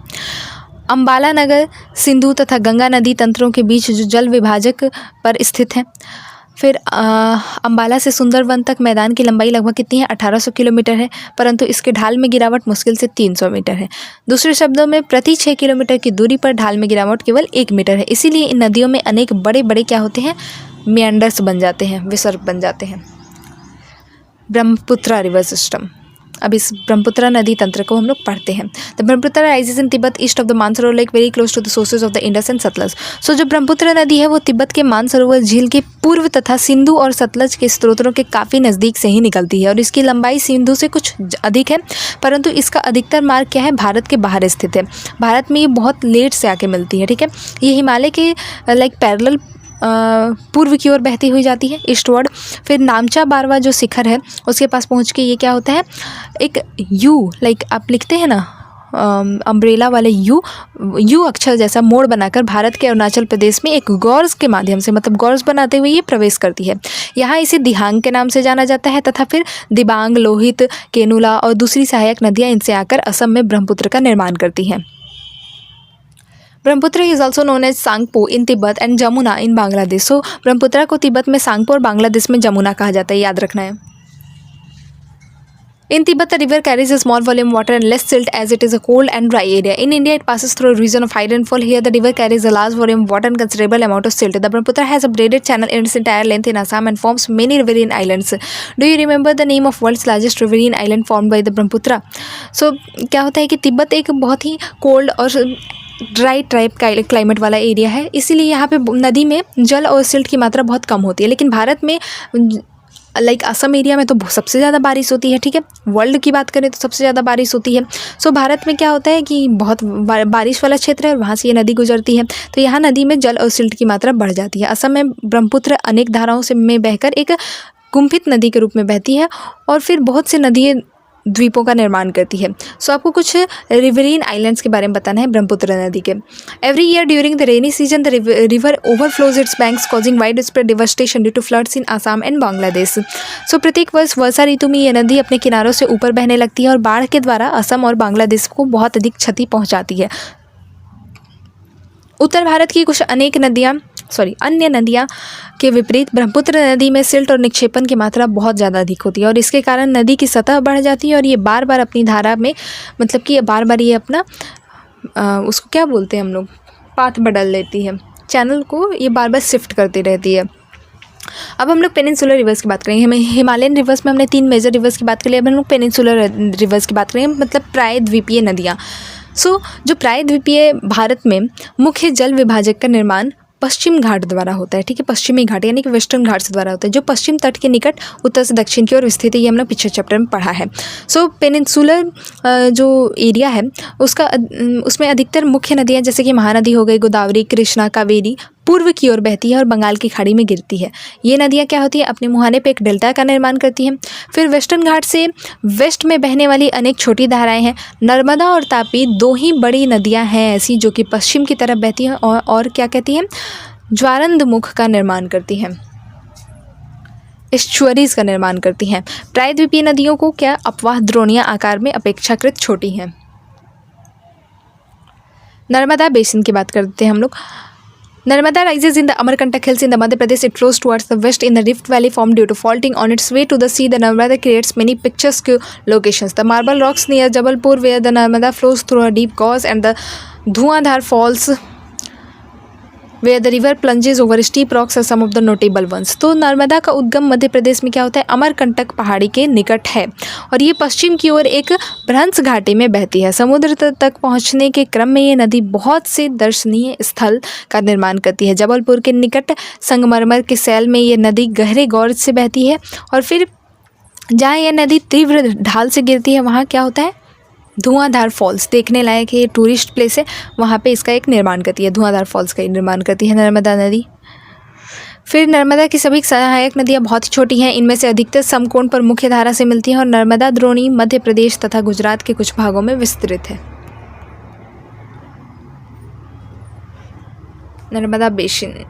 Speaker 1: अम्बाला नगर सिंधु तथा गंगा नदी तंत्रों के बीच जो जल विभाजक पर स्थित है। फिर अम्बाला से सुंदरवन तक मैदान की लंबाई लगभग कितनी है, 1800 किलोमीटर है, परंतु इसके ढाल में गिरावट मुश्किल से 300 मीटर है। दूसरे शब्दों में प्रति 6 किलोमीटर की दूरी पर ढाल में गिरावट केवल 1 मीटर है। इसीलिए इन नदियों में अनेक बड़े बड़े क्या होते हैं, मियांडर्स बन जाते हैं, विसर्ग बन जाते हैं। ब्रह्मपुत्र रिवर सिस्टम, अब इस ब्रह्मपुत्र नदी तंत्र को हम लोग पढ़ते हैं। The Brahmaputra rises in Tibet east of the Mansarovar lake very close to the sources of the Indus and Sutlej. So जो ब्रह्मपुत्र नदी है वो तिब्बत के मानसरोवर झील के पूर्व तथा सिंधु और सतलज के स्रोतों के काफ़ी नज़दीक से ही निकलती है और इसकी लंबाई सिंधु से कुछ अधिक है, परंतु इसका अधिकतर मार्ग क्या है, भारत के बाहर स्थित है। भारत में ये बहुत लेट से आके मिलती है, ठीक है। ये हिमालय के लाइक पैरेलल पूर्व की ओर बहती हुई जाती है, ईस्टवर्ड। फिर नामचा बारवा जो शिखर है उसके पास पहुंच के ये क्या होता है, एक यू लाइक आप लिखते हैं ना अम्ब्रेला वाले यू अक्षर जैसा मोड़ बनाकर भारत के अरुणाचल प्रदेश में एक गॉर्ज के माध्यम से, मतलब गॉर्ज बनाते हुए ये प्रवेश करती है। यहाँ इसे दिहांग के नाम से जाना जाता है तथा फिर दिबांग, लोहित, केनुला और दूसरी सहायक नदियाँ इनसे आकर असम में ब्रह्मपुत्र का निर्माण करती हैं। Brahmaputra is also known as Tsangpo in Tibet and Jamuna in Bangladesh. So Brahmaputra को तिब्बत में सांगपो और बांग्लादेश में जमुना कहा जाता है, याद रखना है। In Tibet, the river carries a small volume water and less silt as it is a cold and dry area. In India, it passes through a region of high rainfall. Here, the river carries a large volume of water and considerable amount of silt. The Brahmaputra has a braided channel in its entire length in Assam and forms many riverine islands. Do you remember the name of world's largest riverine island formed by the Brahmaputra? So, क्या होता है कि तिब्बत एक बहुत ही cold और dry type climate वाला area है, इसीलिए यहाँ पे नदी में जल और सिल्ट की मात्रा बहुत कम होती है। लेकिन भारत में लाइक असम एरिया में तो सबसे ज़्यादा बारिश होती है, ठीक है। वर्ल्ड की बात करें तो सबसे ज़्यादा बारिश होती है। सो भारत में क्या होता है कि बहुत बारिश वाला क्षेत्र है और वहाँ से ये नदी गुजरती है, तो यहाँ नदी में जल और सिल्ट की मात्रा बढ़ जाती है। असम में ब्रह्मपुत्र अनेक धाराओं से में बहकर एक कुंभित नदी के रूप में बहती है और फिर बहुत से नदी द्वीपों का निर्माण करती है। सो आपको कुछ रिवरीन आइलैंड्स के बारे में बताना है ब्रह्मपुत्र नदी के। Every year during the rainy season the river overflows its banks causing wide spread devastation due to floods in Assam and Bangladesh. So प्रत्येक वर्ष वर्षा ऋतु में ये नदी अपने किनारों से ऊपर बहने लगती है और बाढ़ के द्वारा असम और बांग्लादेश को बहुत अधिक क्षति पहुँचाती है। उत्तर भारत की कुछ अनेक नदियाँ अन्य नदियाँ के विपरीत ब्रह्मपुत्र नदी में सिल्ट और निक्षेपण की मात्रा बहुत ज़्यादा अधिक होती है और इसके कारण नदी की सतह बढ़ जाती है और ये बार बार अपनी धारा में मतलब कि बार बार ये अपना उसको क्या बोलते हैं हम लोग, पाथ बदल लेती है, चैनल को ये बार बार शिफ्ट करती रहती है। अब हम लोग पेनिनसुलर रिवर्स की बात करेंगे। हमें हिमालयन रिवर्स में हमने 3 मेजर रिवर्स की बात कर ली। अब हम लोग पेनिनसुलर रिवर्स की बात करेंगे, मतलब प्रायद्वीपीय नदियाँ। जो प्रायद्वीपीय भारत में मुख्य जल विभाजक का निर्माण पश्चिम घाट द्वारा होता है, ठीक है, पश्चिमी घाट यानी कि वेस्टर्न घाट्स द्वारा होता है, जो पश्चिम तट के निकट उत्तर से दक्षिण की ओर स्थित है। ये हमने पिछले चैप्टर में पढ़ा है। पेनिनसुलर जो एरिया है उसमें अधिकतर मुख्य नदियाँ जैसे कि महानदी हो गई, गोदावरी, कृष्णा, कावेरी पूर्व की ओर बहती है और बंगाल की खाड़ी में गिरती है। ये नदियाँ क्या होती है, अपने मुहाने पे एक डेल्टा का निर्माण करती हैं। फिर वेस्टर्न घाट से वेस्ट में बहने वाली अनेक छोटी धाराएं हैं। नर्मदा और तापी 2 ही बड़ी नदियाँ हैं ऐसी जो कि पश्चिम की तरफ बहती हैं और क्या कहती हैं, ज्वारंद मुख का निर्माण करती हैं, एस्चुअरीज का निर्माण करती हैं। प्रायद्वीपीय नदियों को क्या अपवाह द्रोणियाँ आकार में अपेक्षाकृत छोटी हैं। नर्मदा बेसिन की बात करते हैं हम लोग। Narmada rises in the Amarkantak Hills in the Madhya Pradesh. It flows towards the west in the Rift Valley formed due to faulting. On its way to the sea, the Narmada creates many picturesque locations. The marble rocks near Jabalpur, where the Narmada flows through a deep gorge, and the Dhuandhar Falls, where the river plunges over steep rocks, are some of the notable ones. तो नर्मदा का उद्गम मध्य प्रदेश में क्या होता है, अमरकंटक पहाड़ी के निकट है और ये पश्चिम की ओर एक भ्रंश घाटी में बहती है। समुद्र तक पहुंचने के क्रम में ये नदी बहुत से दर्शनीय स्थल का निर्माण करती है। जबलपुर के निकट संगमरमर के सैल में ये नदी गहरे गौर से बहती है और फिर जहाँ यह नदी तीव्र ढाल से गिरती है वहाँ क्या होता है, धुआंधार फॉल्स देखने लायक है, टूरिस्ट प्लेस है, वहाँ पे इसका एक निर्माण करती है, धुआंधार फॉल्स का निर्माण करती है नर्मदा नदी। फिर नर्मदा की सभी सहायक नदियाँ बहुत ही छोटी हैं। इनमें से अधिकतर समकोण पर मुख्य धारा से मिलती हैं और नर्मदा द्रोणी मध्य प्रदेश तथा गुजरात के कुछ भागों में विस्तृत है। Narmada basin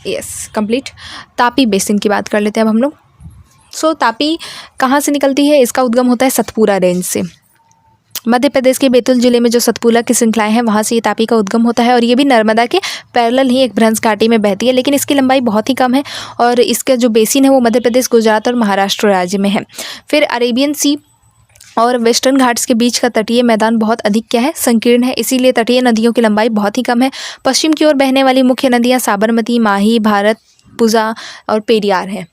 Speaker 1: yes complete. Tapi basin की बात कर लेते हैं अब हम लोग। तापी कहाँ से निकलती है, इसका उद्गम होता है सतपुरा रेंज से। मध्य प्रदेश के बैतूल जिले में जो सतपुरा की श्रृंखलाएं हैं वहाँ से ये तापी का उद्गम होता है और ये भी नर्मदा के पैरेलल ही एक भ्रंश घाटी में बहती है, लेकिन इसकी लंबाई बहुत ही कम है और इसका जो बेसिन है वो मध्य प्रदेश, गुजरात और महाराष्ट्र राज्य में है। फिर अरेबियन सी और वेस्टर्न घाट्स के बीच का तटीय मैदान बहुत अधिक क्या है, संकीर्ण है, इसीलिए तटीय नदियों की लंबाई बहुत ही कम है। पश्चिम की ओर बहने वाली मुख्य नदियाँ साबरमती, माही, भारतपुजा और पेरियार हैं।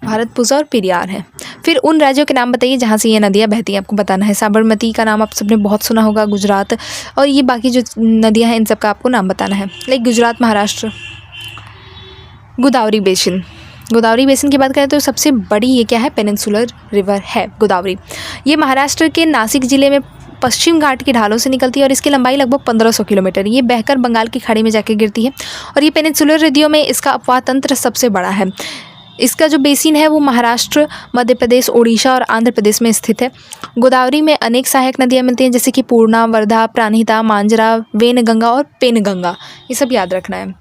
Speaker 1: भारतपुजा और पेरियार है। फिर उन राज्यों के नाम बताइए जहाँ से ये नदियाँ बहती हैं, आपको बताना है। साबरमती का नाम आप सबने बहुत सुना होगा, गुजरात, और ये बाकी जो नदियाँ हैं इन सब का आपको नाम बताना है, like Gujarat, Maharashtra. Godavari basin, Godavari basin की बात करें तो सबसे बड़ी ये क्या है, पेनिनसुलर रिवर है गोदावरी। ये महाराष्ट्र के नासिक जिले में पश्चिम घाट की ढालों से निकलती है और इसकी लंबाई लगभग 1500 किलोमीटर। ये बहकर बंगाल की खाड़ी में जाकर गिरती है और ये पेनिनसुलर नदियों में इसका अपवाह तंत्र सबसे बड़ा है। इसका जो बेसिन है वो महाराष्ट्र, मध्य प्रदेश, ओडिशा और आंध्र प्रदेश में स्थित है। गोदावरी में अनेक सहायक नदियाँ मिलती हैं जैसे कि पूर्णा, वर्धा, प्राणहिता, मांजरा, वेनगंगा और पेनगंगा, ये सब याद रखना है।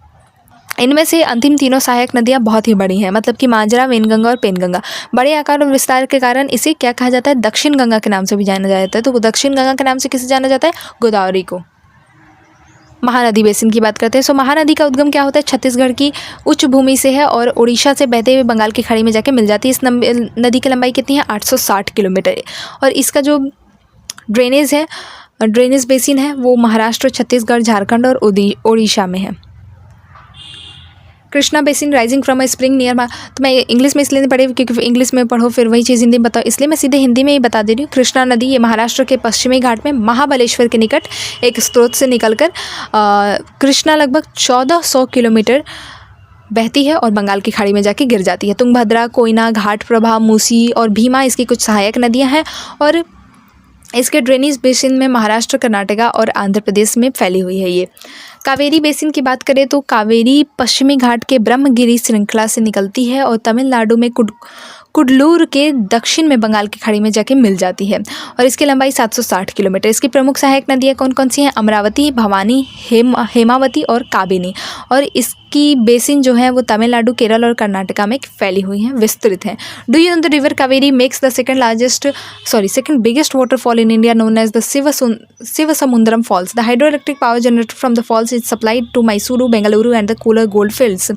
Speaker 1: इनमें से अंतिम तीनों सहायक नदियाँ बहुत ही बड़ी हैं, मतलब कि मांजरा, वेनगंगा और पेनगंगा। बड़े आकार और विस्तार के कारण इसे क्या कहा जाता है, दक्षिण गंगा के नाम से भी जाना जाता है। तो दक्षिण गंगा के नाम से किसे जाना जाता है, गोदावरी को। महानदी बेसिन की बात करते हैं। महानदी का उद्गम क्या होता है, छत्तीसगढ़ की उच्च भूमि से है और उड़ीसा से बहते हुए बंगाल की खाड़ी में जाके मिल जाती है। इस नदी की लंबाई कितनी है, 860 किलोमीटर और इसका जो ड्रेनेज बेसिन है वो महाराष्ट्र, छत्तीसगढ़, झारखंड और ओडिशा में है। Krishna basin rising from a spring near तो मैं इंग्लिश में इसलिए नहीं पढ़ी क्योंकि इंग्लिश में पढ़ो फिर वही चीज़ हिंदी में बताओ, इसलिए मैं सीधे हिंदी में ही बता दे रही हूँ। कृष्णा नदी ये महाराष्ट्र के पश्चिमी घाट में महाबलेश्वर के निकट एक स्रोत से निकलकर कृष्णा लगभग 1400 किलोमीटर बहती है और बंगाल की खाड़ी में जाके गिर जाती है। तुंगभद्रा, कोयना, घाटप्रभा, मूसी और भीमा इसकी कुछ सहायक नदियाँ हैं और इसके ड्रेनेज बेसिन में महाराष्ट्र, कर्नाटका और आंध्र प्रदेश में फैली हुई है। ये कावेरी बेसिन की बात करें तो कावेरी पश्चिमी घाट के ब्रह्मगिरी श्रृंखला से निकलती है और तमिलनाडु में कुडलूर के दक्षिण में बंगाल की खाड़ी में जाके मिल जाती है और इसकी लंबाई 760 किलोमीटर। इसकी प्रमुख सहायक नदियाँ कौन कौन सी हैं? अमरावती, भवानी, हेमावती और काबिनी। और इसकी बेसिन जो है वो तमिलनाडु, केरल और कर्नाटका में फैली हुई हैं, विस्तृत हैं। Do you know the river Kaveri makes the second biggest waterfall in India known as the Shivasamudram falls. The hydroelectric power generated from the falls is supplied to Mysuru, Bengaluru and the Kolar gold fields.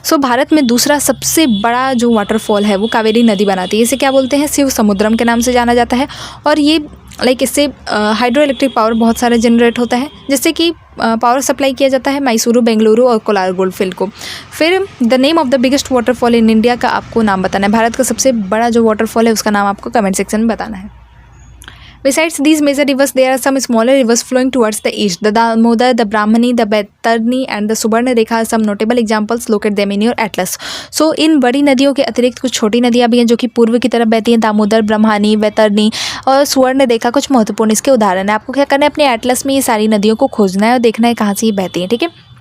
Speaker 1: So Bharat में दूसरा सबसे बड़ा जो waterfall है वो कावेरी नदी बनाती है। इसे क्या बोलते हैं? शिव समुद्रम के नाम से जाना जाता है। और ये इससे हाइड्रो इलेक्ट्रिक पावर बहुत सारा जनरेट होता है, जिससे कि पावर सप्लाई किया जाता है मैसूरू, बेंगलुरु और कोलार गोल्डफील्ड को। फिर the name of the biggest waterfall in India का आपको नाम बताना है। भारत का सबसे बड़ा जो वाटरफॉल है उसका नाम आपको कमेंट सेक्शन में बताना है। Besides these major rivers, there are some smaller rivers flowing towards the east. The Damodar, the Brahmani, the Baitarni and the Subarnarekha are some notable examples. Locate them in your atlas. So इन बड़ी नदियों के अतिरिक्त कुछ छोटी नदियाँ भी हैं जो कि पूर्व की तरफ बहती हैं। दामोदर, ब्रह्मणी, बैतरनी और सुवर्णरेखा कुछ महत्वपूर्ण इसके उदाहरण है। आपको क्या करना है? अपने एटलस में ये सारी नदियों को खोजना है और देखना है कहाँ से ये बहती हैं, ठीक है।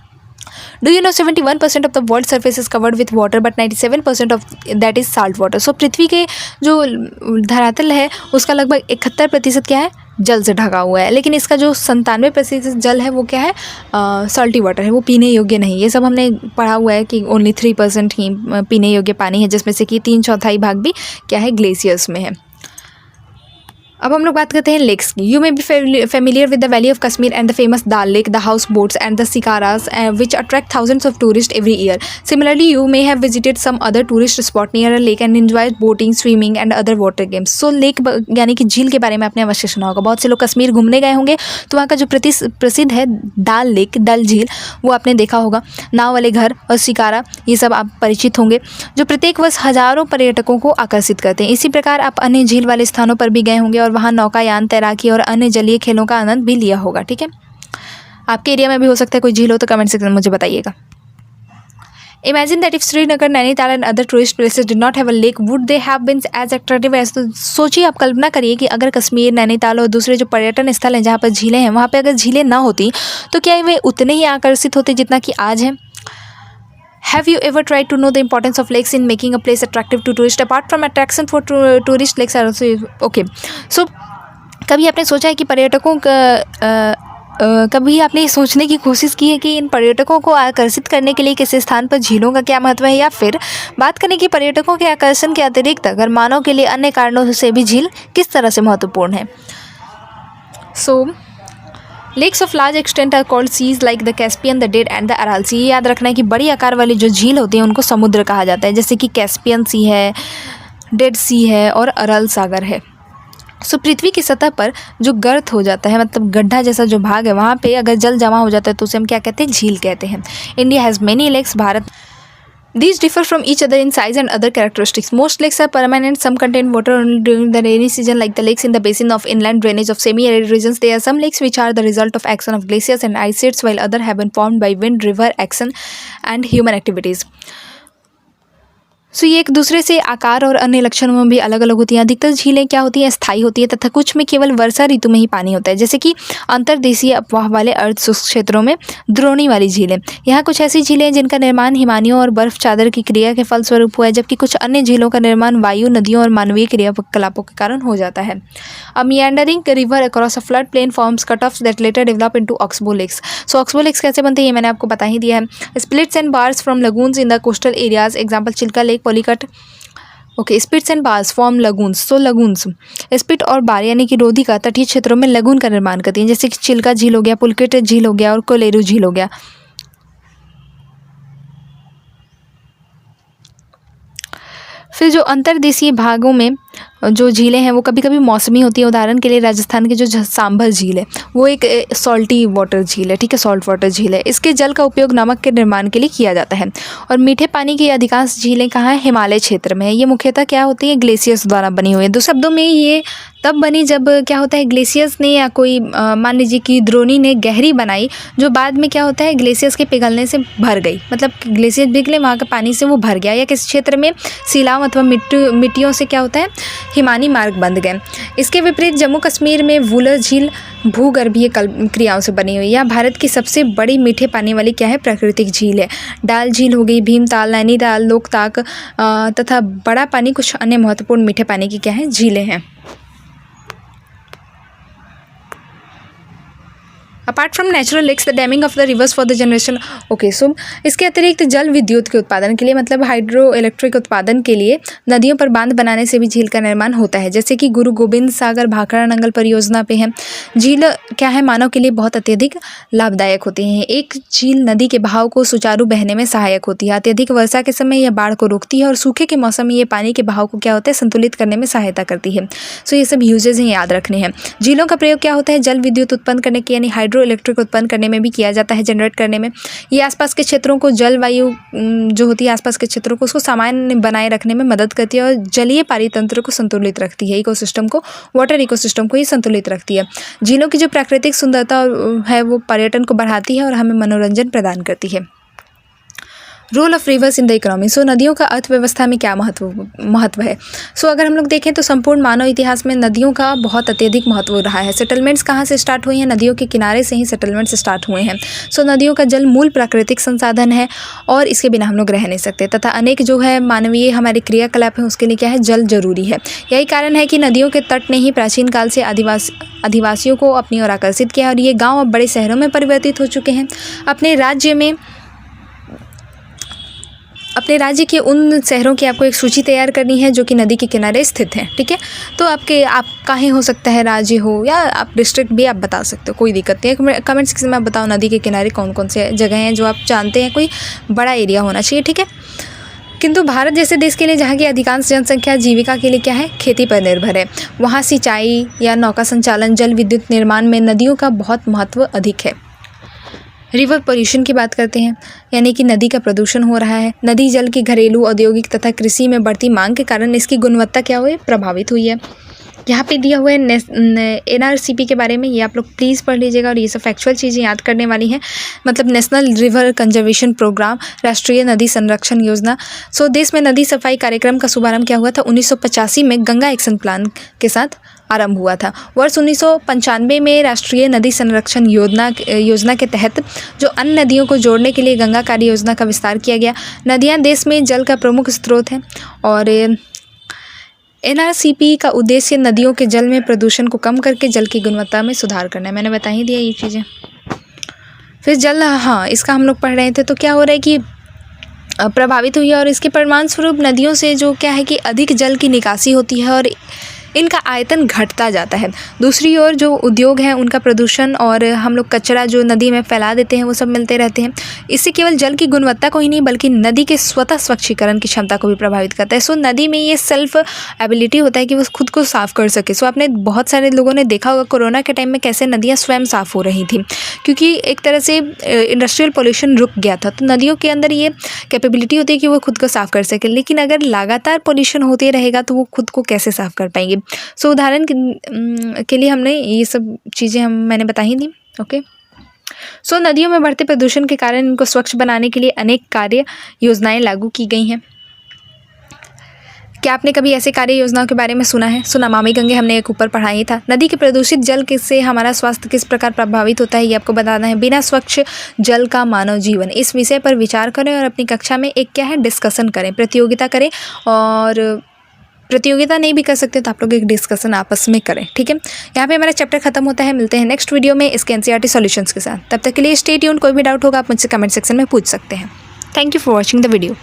Speaker 1: Do you know 71% of the world surface is covered with water, but 97% of that is salt water. So पृथ्वी के जो धरातल है उसका लगभग 71% क्या है? जल से ढका हुआ है, लेकिन इसका जो 97% जल है वो क्या है? सॉल्टी वाटर है, वो पीने योग्य नहीं। ये सब हमने पढ़ा हुआ है कि ओनली 3% ही पीने योग्य पानी है, जिसमें से कि 3/4 भाग भी क्या है? ग्लेशियर्स में है। अब हम लोग बात करते हैं लेक्स की। You may be familiar with the valley of Kashmir and the famous Dal lake, the house boats and the shikaras which attract thousands of tourist every year. Similarly you may have visited some other tourist spot near a lake and enjoy boating, swimming and other water games. So lake यानी कि झील के बारे में आपने अवश्य सुना होगा। बहुत से लोग कश्मीर घूमने गए होंगे तो वहाँ का जो प्रसिद्ध है दाल लेक, डल झील, वो आपने देखा होगा। नाव वाले घर और शिकारा, ये सब आप परिचित होंगे, जो प्रत्येक वर्ष हज़ारों पर्यटकों को आकर्षित करते हैं। इसी प्रकार आप अन्य झील वाले स्थानों पर भी गए होंगे और वहाँ नौकायान, तैराकी और अन्य जलीय खेलों का आनंद भी लिया होगा, ठीक है। आपके एरिया में भी हो सकता है कोई झील हो तो कमेंट सेक्शन में मुझे बताइएगा। Imagine that if Srinagar, Nainital and other tourist places did not have a lake, would they have been as attractive as? तो सोचिए, आप कल्पना करिए कि अगर कश्मीर, नैनीताल और दूसरे जो पर्यटन स्थल हैं जहाँ पर झीलें हैं, वहाँ पे अगर झीलें ना होती तो क्या वे उतने ही आकर्षित होते जितना कि आज है। Have you ever tried to know the importance of lakes in making a place attractive to tourists? Apart from attraction for tourist, lakes are also okay. So कभी आपने सोचा है कि पर्यटकों का कभी आपने सोचने की कोशिश की है कि इन पर्यटकों को आकर्षित करने के लिए किसी स्थान पर झीलों का क्या महत्व है, या फिर बात करें कि पर्यटकों के आकर्षण के अतिरिक्त अगर मानव के लिए अन्य कारणों से भी झील किस तरह से महत्वपूर्ण है। So lakes of large extent are called seas like the Caspian, the Dead and the Aral sea. ये याद रखना है कि बड़ी आकार वाली जो झील होती है उनको समुद्र कहा जाता है, जैसे कि कैस्पियन सी है, डेड सी है और अरल सागर है। सो पृथ्वी की सतह पर जो गर्त हो जाता है, मतलब गड्ढा जैसा जो भाग है, वहाँ पे अगर जल जमा हो जाता है तो उसे हम क्या कहते हैं? झील कहते हैं। India has many lakes. Bharat These differ from each other in size and other characteristics. Most lakes are permanent. Some contain water only during the rainy season, like the lakes in the basin of inland drainage of semi-arid regions. There are some lakes which are the result of action of glaciers and ice sheets, while others have been formed by wind, river action, and human activities. सो ये एक दूसरे से आकार और अन्य लक्षणों में भी अलग अलग होती हैं। अधिकतर झीलें क्या होती हैं? स्थायी होती है, तथा कुछ में केवल वर्षा ऋतु में ही पानी होता है, जैसे कि अंतर्देशीय अपवाह वाले अर्ध शुष्क क्षेत्रों में द्रोणी वाली झीलें। यहाँ कुछ ऐसी झीलें हैं जिनका निर्माण हिमानियों और बर्फ चादर की क्रिया के फलस्वरूप हुआ है, जबकि कुछ अन्य झीलों का निर्माण वायु, नदियों और मानवीय क्रियाकलापों के कारण हो जाता है। अ meandering river across a flood plain forms cutoffs that later develop into oxbow lakes. So oxbow lakes कैसे बनते हैं ये मैंने आपको बता ही दिया है। Splits and bars from lagoons in the coastal areas, example Chilka lake, Pulicat. Okay, spits and bars form lagoons. So lagoons, spit और बार यानी कि रोधी का तटीय क्षेत्रों में लगून का निर्माण करती हैं, जैसे कि चिल्का झील हो गया, पुलकेट झील हो गया और कोलेरू झील हो गया। फिर जो अंतर्देशीय भागों में जो झीलें हैं वो कभी कभी मौसमी होती है। उदाहरण के लिए राजस्थान की जो सांभर झील है वो एक सॉल्टी वाटर झील है, ठीक है, सॉल्ट वाटर झील है। इसके जल का उपयोग नमक के निर्माण के लिए किया जाता है। और मीठे पानी की अधिकांश झीलें कहाँ हैं? हिमालय क्षेत्र में है। ये मुख्यतः क्या होती है? ग्लेशियर्स द्वारा बनी हुई है। दो शब्दों में ये तब बनी जब क्या होता है ग्लेशियर्स ने या कोई मान लीजिए कि द्रोणी ने गहरी बनाई, जो बाद में क्या होता है ग्लेशियर्स के पिघलने से भर गई, मतलब ग्लेशियर पिघले वहाँ का पानी से वो भर गया, या किसी क्षेत्र में शिलाओं अथवा मिट्टियों से क्या होता है हिमानी मार्ग बंध गए। इसके विपरीत जम्मू कश्मीर में वूलर झील भूगर्भीय क्रियाओं से बनी हुई। यह भारत की सबसे बड़ी मीठे पानी वाली क्या है प्राकृतिक झील है। डाल झील हो गई, भीमताल, नैनीताल, लोकताक तथा बड़ा पानी कुछ अन्य महत्वपूर्ण मीठे पानी की क्या है झीलें हैं। Apart from natural lakes the damming of the rivers for the generation. Okay, so इसके अतिरिक्त जल विद्युत के उत्पादन के लिए, मतलब हाइड्रो इलेक्ट्रिक उत्पादन के लिए नदियों पर बांध बनाने से भी झील का निर्माण होता है, जैसे कि गुरु गोबिंद सागर भाखड़ा नंगल परियोजना पे है। झील क्या है मानव के लिए बहुत अत्यधिक लाभदायक होती हैं। एक झील नदी के बहाव को सुचारू बहने में सहायक होती है। अत्यधिक वर्षा के समय यह बाढ़ को रोकती है और सूखे के मौसम में ये पानी के बहाव को क्या होता है संतुलित करने में सहायता करती है। सो ये सब यूजेज हैं, याद रखने हैं। झीलों का प्रयोग क्या होता है जल विद्युत उत्पन्न करने के यानी हाइड्रो इलेक्ट्रिक उत्पन्न करने में भी किया जाता है, जनरेट करने में। ये आसपास के क्षेत्रों को जलवायु जो होती है आसपास के क्षेत्रों को उसको सामान्य बनाए रखने में मदद करती है और जलीय पारितंत्र को संतुलित रखती है। इकोसिस्टम को, वाटर इकोसिस्टम को ये संतुलित रखती है। झीलों की जो प्राकृतिक सुंदरता है वो पर्यटन को बढ़ाती है और हमें मनोरंजन प्रदान करती है। Role of rivers in the economy. So नदियों का अर्थव्यवस्था में क्या महत्व है। सो अगर हम लोग देखें तो संपूर्ण मानव इतिहास में नदियों का बहुत अत्यधिक महत्व रहा है। सेटलमेंट्स कहाँ से स्टार्ट हुए हैं, नदियों के किनारे से ही सेटलमेंट्स स्टार्ट हुए हैं। सो नदियों का जल मूल प्राकृतिक संसाधन है और इसके बिना हम लोग रह नहीं सकते, तथा अनेक जो है मानवीय हमारे क्रियाकलाप हैं उसके लिए क्या है जल जरूरी है। यही कारण है कि नदियों के तट ने ही प्राचीन काल से आदिवासियों को अपनी ओर आकर्षित किया और ये गाँव अब बड़े शहरों में परिवर्तित हो चुके हैं। अपने राज्य के उन शहरों की आपको एक सूची तैयार करनी है जो कि नदी के किनारे स्थित हैं, ठीक है। तो आप कहीं हो सकता है, राज्य हो या आप डिस्ट्रिक्ट भी आप बता सकते हो, कोई दिक्कत नहीं है। कमेंट सेक्शन में आप बताओ नदी के किनारे कौन कौन से जगह हैं जो आप जानते हैं, कोई बड़ा एरिया होना चाहिए, ठीक है। किंतु भारत जैसे देश के लिए जहाँ की अधिकांश जनसंख्या जीविका के लिए क्या है खेती पर निर्भर है, वहाँ सिंचाई या नौका संचालन, जल विद्युत निर्माण में नदियों का बहुत महत्व अधिक है। रिवर पोल्यूशन की बात करते हैं, यानी कि नदी का प्रदूषण हो रहा है। नदी जल की घरेलू, औद्योगिक तथा कृषि में बढ़ती मांग के कारण इसकी गुणवत्ता क्या हुई प्रभावित हुई है। यहाँ पे दिया हुआ है NRCP के बारे में, ये आप लोग प्लीज़ पढ़ लीजिएगा और ये सब फैक्चुअल चीज़ें याद करने वाली हैं। मतलब नेशनल रिवर कंजर्वेशन प्रोग्राम, राष्ट्रीय नदी संरक्षण योजना। सो देश में नदी सफाई कार्यक्रम का शुभारंभ क्या हुआ था 1985 में गंगा एक्शन प्लान के साथ आरंभ हुआ था। वर्ष 1995 में राष्ट्रीय नदी संरक्षण योजना के तहत जो अन्य नदियों को जोड़ने के लिए गंगा कार्य योजना का विस्तार किया गया। नदियाँ देश में जल का प्रमुख स्रोत हैं और NRCP का उद्देश्य नदियों के जल में प्रदूषण को कम करके जल की गुणवत्ता में सुधार करना है। मैंने बता ही दिया ये चीज़ें। फिर जल, हाँ, इसका हम लोग पढ़ रहे थे। तो क्या हो रहा है कि प्रभावित हुई है और इसके परिणाम स्वरूप नदियों से जो क्या है कि अधिक जल की निकासी होती है और इनका आयतन घटता जाता है। दूसरी ओर जो उद्योग हैं उनका प्रदूषण और हम लोग कचरा जो नदी में फैला देते हैं वो सब मिलते रहते हैं। इससे केवल जल की गुणवत्ता को ही नहीं बल्कि नदी के स्वतः स्वच्छीकरण की क्षमता को भी प्रभावित करता है। सो नदी में ये सेल्फ एबिलिटी होता है कि वो खुद को साफ़ कर सके। सो आपने बहुत सारे लोगों ने देखा होगा कोरोना के टाइम में कैसे नदियाँ स्वयं साफ़ हो रही थी, क्योंकि एक तरह से इंडस्ट्रियल पोल्यूशन रुक गया था। तो नदियों के अंदर ये कैपेबिलिटी होती है कि वो खुद को साफ़ कर सके, लेकिन अगर लगातार पोल्यूशन होते रहेगा तो वो खुद को कैसे साफ़ कर पाएंगे। सो उदाहरण के लिए हमने ये सब चीज़ें मैंने बता ही दी, ओके। सो नदियों में बढ़ते प्रदूषण के कारण इनको स्वच्छ बनाने के लिए अनेक कार्य योजनाएं लागू की गई हैं। क्या आपने कभी ऐसे कार्य योजनाओं के बारे में सुना है? नमामि गंगे हमने एक ऊपर पढ़ा ही था। नदी के प्रदूषित जल से हमारा स्वास्थ्य किस प्रकार प्रभावित होता है ये आपको बताना है। बिना स्वच्छ जल का मानव जीवन, इस विषय पर विचार करें और अपनी कक्षा में एक क्या है डिस्कशन करें, प्रतियोगिता करें। और प्रतियोगिता नहीं भी कर सकते तो आप लोग एक डिस्कशन आपस में करें, ठीक है। यहाँ पे हमारा चैप्टर खत्म होता है। मिलते हैं नेक्स्ट वीडियो में इसके NCERT सॉल्यूशंस के साथ। तब तक के लिए स्टे ट्यून्ड। कोई भी डाउट होगा आप मुझसे कमेंट सेक्शन में पूछ सकते हैं। Thank you for watching the video.